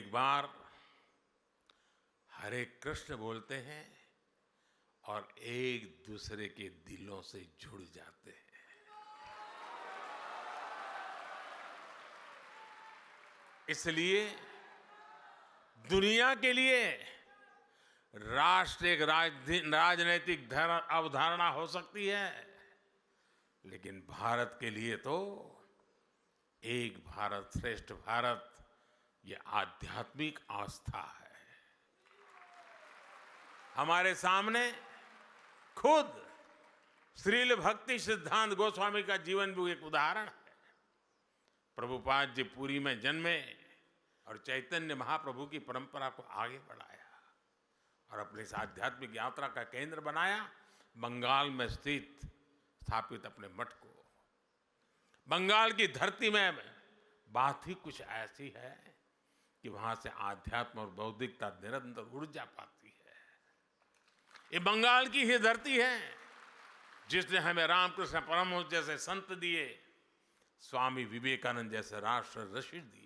एक बार हरे कृष्ण बोलते हैं और एक दूसरे के दिलों से जुड़ जाते हैं। इसलिए दुनिया के लिए राष्ट्र एक राजनीतिक अवधारणा हो सकती है, लेकिन भारत के लिए तो एक भारत श्रेष्ठ भारत ये आध्यात्मिक आस्था है। हमारे सामने खुद श्रील भक्ति सिद्धांत गोस्वामी का जीवन भी एक उदाहरण है। प्रभुपाद जी पुरी में जन्मे और चैतन्य महाप्रभु की परंपरा को आगे बढ़ाया और अपनी इस आध्यात्मिक यात्रा का केंद्र बनाया बंगाल में स्थापित अपने मठ को। बंगाल की धरती में बात ही कुछ ऐसी है कि वहां से आध्यात्म और बौद्धिकता निरंतर ऊर्जा पाती है। ये बंगाल की ही धरती है जिसने हमें रामकृष्ण परमहंस जैसे संत दिए, स्वामी विवेकानंद जैसे राष्ट्र ऋषि दिए।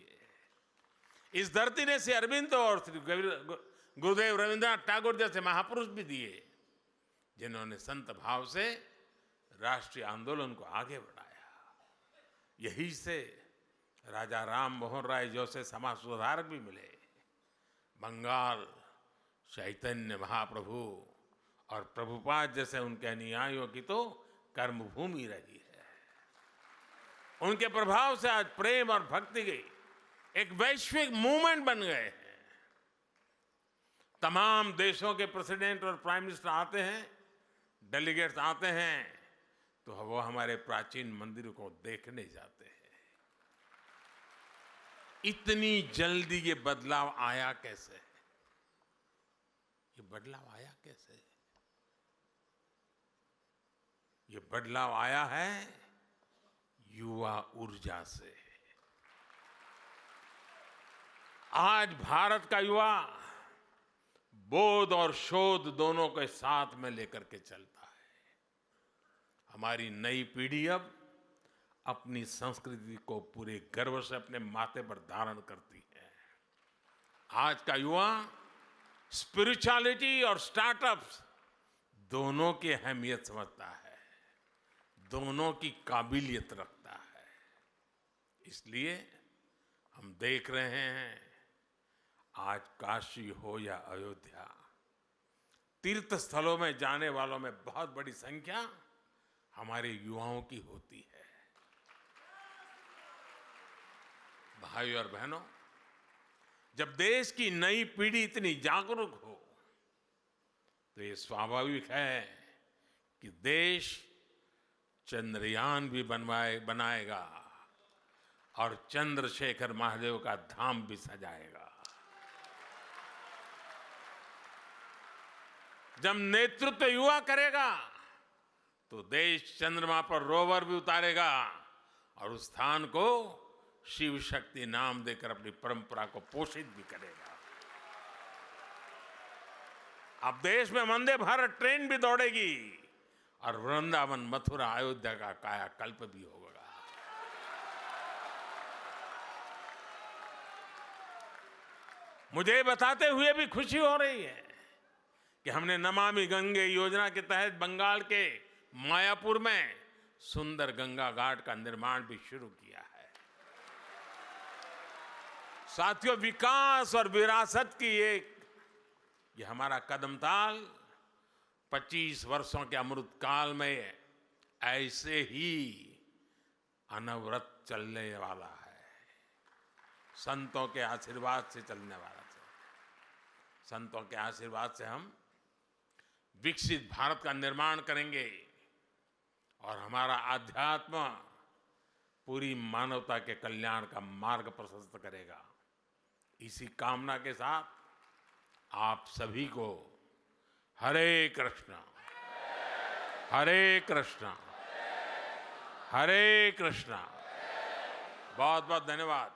इस धरती ने श्री अरविंद और श्री गुरुदेव रविंद्रनाथ टैगोर जैसे महापुरुष भी दिए, जिन्होंने संत भाव से राष्ट्रीय आंदोलन को आगे बढ़ाया। यही से राजा राम मोहन राय जैसे समाज सुधारक भी मिले। बंगाल चैतन्य महाप्रभु और प्रभुपाद जैसे उनके अनुयायियों की तो कर्मभूमि रही है। उनके प्रभाव से आज प्रेम और भक्ति की एक वैश्विक मूवमेंट बन गए हैं। तमाम देशों के प्रेसिडेंट और प्राइम मिनिस्टर आते हैं, डेलीगेट्स आते हैं, तो वो हमारे प्राचीन मंदिरों को देखने जाते हैं। इतनी जल्दी ये बदलाव आया कैसे? ये बदलाव आया कैसे? ये बदलाव आया है युवा ऊर्जा से। आज भारत का युवा बोध और शोध दोनों के साथ में लेकर के चलता है। हमारी नई पीढ़ी अब अपनी संस्कृति को पूरे गर्व से अपने माथे पर धारण करती है। आज का युवा स्पिरिचुअलिटी और स्टार्टअप्स दोनों की अहमियत समझता है, दोनों की काबिलियत रखता है। इसलिए हम देख रहे हैं आज काशी हो या अयोध्या, तीर्थ स्थलों में जाने वालों में बहुत बड़ी संख्या हमारे युवाओं की होती है। भाइयों और बहनों, जब देश की नई पीढ़ी इतनी जागरूक हो तो ये स्वाभाविक है कि देश चंद्रयान भी बनाएगा और चंद्रशेखर महादेव का धाम भी सजाएगा। जब नेतृत्व युवा करेगा तो देश चंद्रमा पर रोवर भी उतारेगा और उस स्थान को शिव शक्ति नाम देकर अपनी परंपरा को पोषित भी करेगा। अब देश में वंदे भारत ट्रेन भी दौड़ेगी और वृंदावन, मथुरा, अयोध्या का कायाकल्प भी होगा। मुझे बताते हुए भी खुशी हो रही है कि हमने नमामि गंगे योजना के तहत बंगाल के मायापुर में सुंदर गंगा घाट का निर्माण भी शुरू किया है। साथियों, विकास और विरासत की ये हमारा कदम ताल 25 वर्षों के अमृत काल में ऐसे ही अनवरत चलने वाला है। संतों के आशीर्वाद से चलने वाला है। संतों के आशीर्वाद से हम विकसित भारत का निर्माण करेंगे और हमारा अध्यात्म पूरी मानवता के कल्याण का मार्ग प्रशस्त करेगा। इसी कामना के साथ आप सभी को हरे कृष्णा, हरे कृष्णा, हरे कृष्णा। बहुत बहुत धन्यवाद।